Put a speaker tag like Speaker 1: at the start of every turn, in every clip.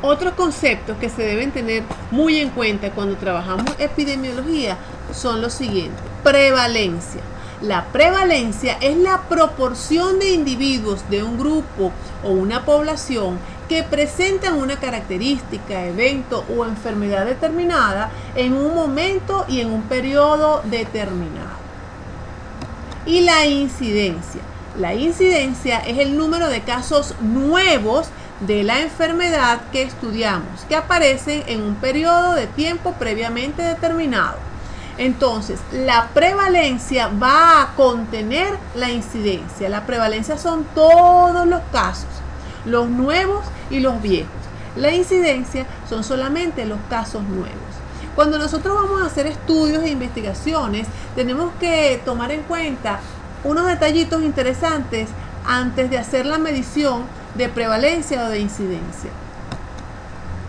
Speaker 1: Otros conceptos que se deben tener muy en cuenta cuando trabajamos epidemiología son los siguientes. Prevalencia. La prevalencia es la proporción de individuos de un grupo o una población que presentan una característica, evento o enfermedad determinada en un momento y en un periodo determinado. Y la incidencia. La incidencia es el número de casos nuevos de la enfermedad que estudiamos, que aparecen en un periodo de tiempo previamente determinado. Entonces, la prevalencia va a contener la incidencia. La prevalencia son todos los casos, los nuevos y los viejos. La incidencia son solamente los casos nuevos. Cuando nosotros vamos a hacer estudios e investigaciones, tenemos que tomar en cuenta unos detallitos interesantes antes de hacer la medición de prevalencia o de incidencia.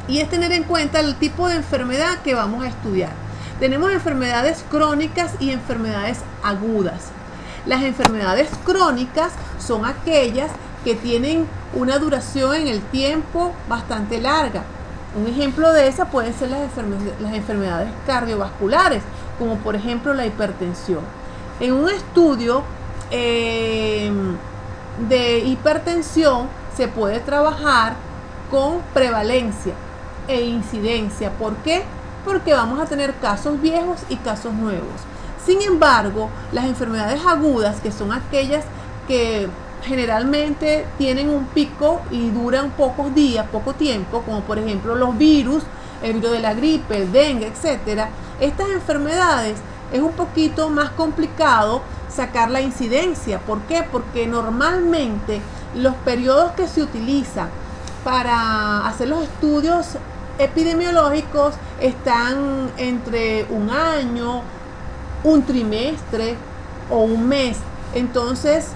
Speaker 1: Y es tener en cuenta el tipo de enfermedad que vamos a estudiar. Tenemos enfermedades crónicas y enfermedades agudas. Las enfermedades crónicas son aquellas que tienen una duración en el tiempo bastante larga. Un ejemplo de esa pueden ser las enfermedades cardiovasculares, como por ejemplo la hipertensión. En un estudio de hipertensión se puede trabajar con prevalencia e incidencia. ¿Por qué? Porque vamos a tener casos viejos y casos nuevos. Sin embargo, las enfermedades agudas, que son aquellas que generalmente tienen un pico y duran pocos días, poco tiempo, como por ejemplo los virus, el virus de la gripe, el dengue, etcétera. Estas enfermedades es un poquito más complicado sacar la incidencia. ¿Por qué? Porque normalmente los periodos que se utilizan para hacer los estudios epidemiológicos están entre un año, un trimestre o un mes. Entonces,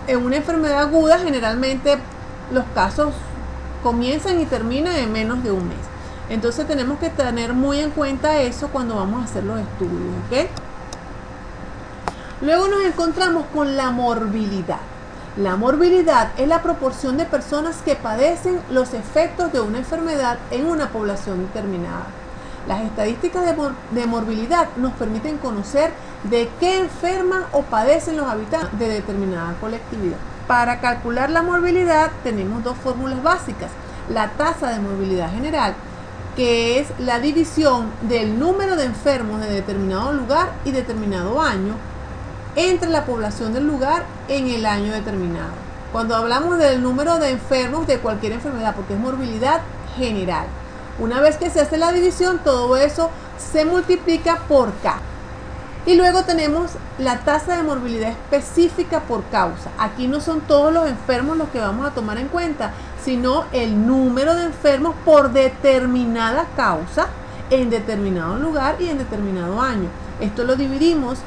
Speaker 1: en una enfermedad aguda generalmente los casos comienzan y terminan en menos de un mes. Entonces tenemos que tener muy en cuenta eso cuando vamos a hacer los estudios, ¿ok? Luego nos encontramos con la morbilidad. La morbilidad es la proporción de personas que padecen los efectos de una enfermedad en una población determinada. Las estadísticas de morbilidad nos permiten conocer de qué enferman o padecen los habitantes de determinada colectividad. Para calcular la morbilidad tenemos dos fórmulas básicas. La tasa de morbilidad general, que es la división del número de enfermos de determinado lugar y determinado año entre la población del lugar en el año determinado. Cuando hablamos del número de enfermos de cualquier enfermedad, porque es morbilidad general. Una vez que se hace la división, todo eso se multiplica por K. Y luego tenemos la tasa de morbilidad específica por causa. Aquí no son todos los enfermos los que vamos a tomar en cuenta, sino el número de enfermos por determinada causa, en determinado lugar y en determinado año. Esto lo dividimos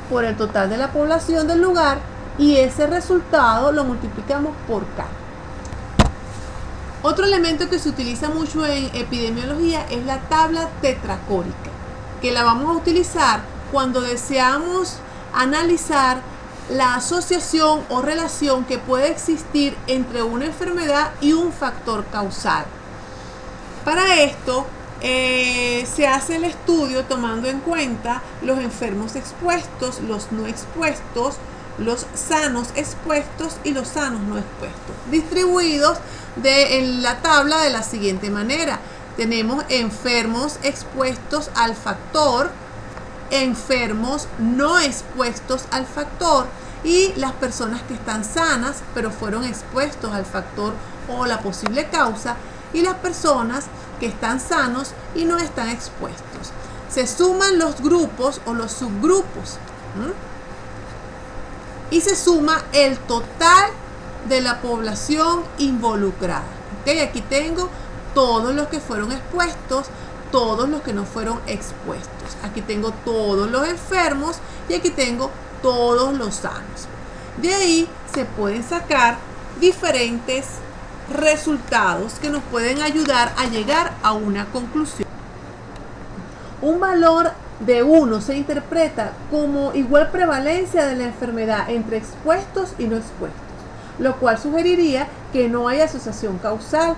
Speaker 1: por el total de la población del lugar y ese resultado lo multiplicamos por K. Otro elemento que se utiliza mucho en epidemiología es la tabla tetracórica, que la vamos a utilizar cuando deseamos analizar la asociación o relación que puede existir entre una enfermedad y un factor causal. Para esto se hace el estudio tomando en cuenta los enfermos expuestos, los no expuestos, los sanos expuestos y los sanos no expuestos, distribuidos en la tabla de la siguiente manera. Tenemos enfermos expuestos al factor, enfermos no expuestos al factor y las personas que están sanas pero fueron expuestos al factor o la posible causa, y las personas que están sanos y no están expuestos. Se suman los grupos o los subgrupos, y se suma el total de la población involucrada. ¿Okay? Aquí tengo todos los que fueron expuestos, todos los que no fueron expuestos. Aquí tengo todos los enfermos y aquí tengo todos los sanos. De ahí se pueden sacar diferentes resultados que nos pueden ayudar a llegar a una conclusión. Un valor de 1 se interpreta como igual prevalencia de la enfermedad entre expuestos y no expuestos, lo cual sugeriría que no hay asociación causal.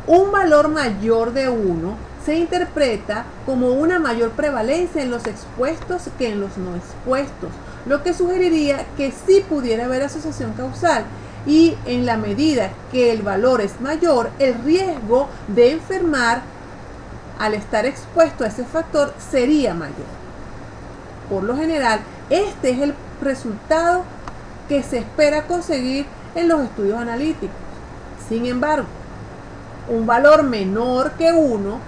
Speaker 1: Un valor mayor de 1 se interpreta como una mayor prevalencia en los expuestos que en los no expuestos, lo que sugeriría que sí pudiera haber asociación causal, y en la medida que el valor es mayor, el riesgo de enfermar al estar expuesto a ese factor sería mayor. Por lo general, este es el resultado que se espera conseguir en los estudios analíticos. Sin embargo, un valor menor que 1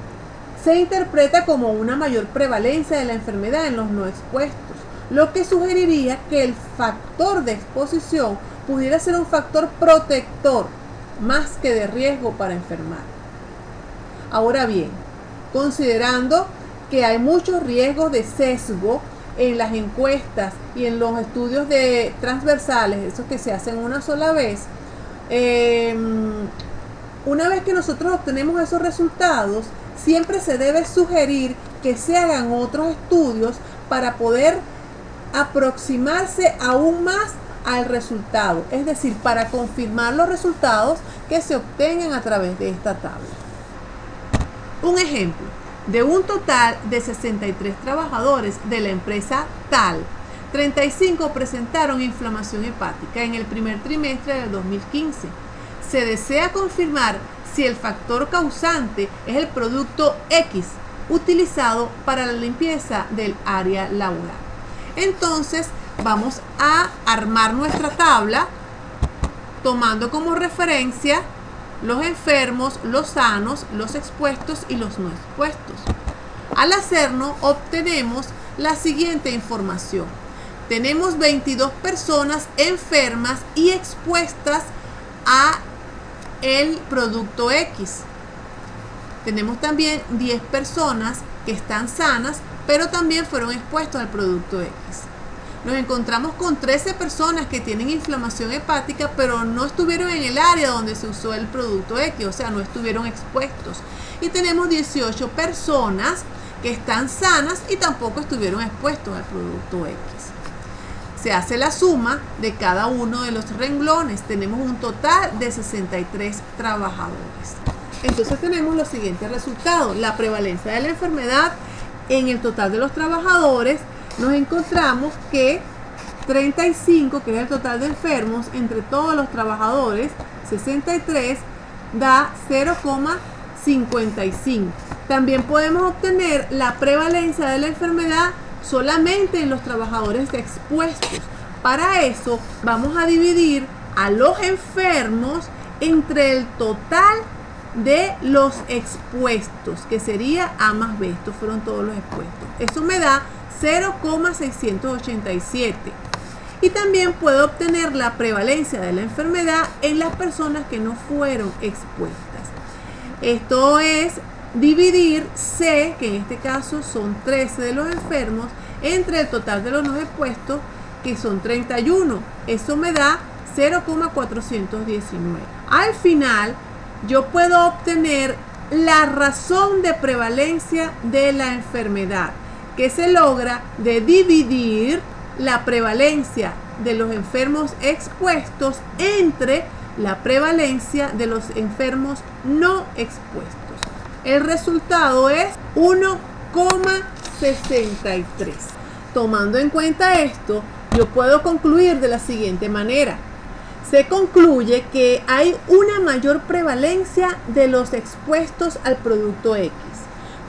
Speaker 1: se interpreta como una mayor prevalencia de la enfermedad en los no expuestos, lo que sugeriría que el factor de exposición pudiera ser un factor protector más que de riesgo para enfermar. Ahora bien, considerando que hay muchos riesgos de sesgo en las encuestas y en los estudios transversales, esos que se hacen una sola vez, una vez que nosotros obtenemos esos resultados, siempre se debe sugerir que se hagan otros estudios para poder aproximarse aún más al resultado, es decir, para confirmar los resultados que se obtengan a través de esta tabla. Un ejemplo: de un total de 63 trabajadores de la empresa tal, 35 presentaron inflamación hepática en el primer trimestre del 2015. Se desea confirmar si el factor causante es el producto X utilizado para la limpieza del área laboral. Entonces, vamos a armar nuestra tabla tomando como referencia los enfermos, los sanos, los expuestos y los no expuestos. Al hacerlo, obtenemos la siguiente información. Tenemos 22 personas enfermas y expuestas a el producto X. Tenemos también 10 personas que están sanas, pero también fueron expuestos al producto X. Nos encontramos con 13 personas que tienen inflamación hepática, pero no estuvieron en el área donde se usó el producto X, o sea, no estuvieron expuestos. Y tenemos 18 personas que están sanas y tampoco estuvieron expuestos al producto X. Se hace la suma de cada uno de los renglones. Tenemos un total de 63 trabajadores. Entonces tenemos los siguientes resultados. La prevalencia de la enfermedad en el total de los trabajadores, nos encontramos que 35, que es el total de enfermos, entre todos los trabajadores, 63, da 0,55. También podemos obtener la prevalencia de la enfermedad solamente en los trabajadores expuestos. Para eso vamos a dividir a los enfermos entre el total de los expuestos, que sería A más B. Estos fueron todos los expuestos. Eso me da 0,687. Y también puedo obtener la prevalencia de la enfermedad en las personas que no fueron expuestas. Esto es dividir C, que en este caso son 13 de los enfermos, entre el total de los no expuestos, que son 31. Eso me da 0,419. Al final, yo puedo obtener la razón de prevalencia de la enfermedad, que se logra de dividir la prevalencia de los enfermos expuestos entre la prevalencia de los enfermos no expuestos. El resultado es 1,63. Tomando en cuenta esto, yo puedo concluir de la siguiente manera. Se concluye que hay una mayor prevalencia de los expuestos al producto X.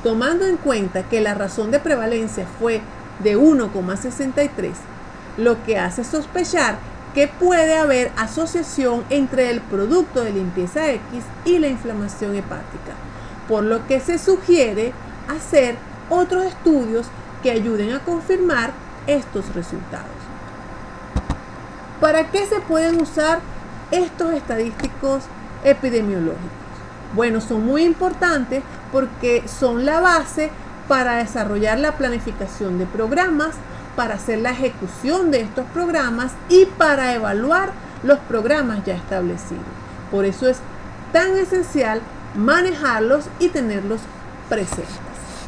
Speaker 1: Tomando en cuenta que la razón de prevalencia fue de 1,63, lo que hace sospechar que puede haber asociación entre el producto de limpieza X y la inflamación hepática, por lo que se sugiere hacer otros estudios que ayuden a confirmar estos resultados. ¿Para qué se pueden usar estos estadísticos epidemiológicos? Bueno, son muy importantes porque son la base para desarrollar la planificación de programas, para hacer la ejecución de estos programas y para evaluar los programas ya establecidos. Por eso es tan esencial manejarlos y tenerlos presentes.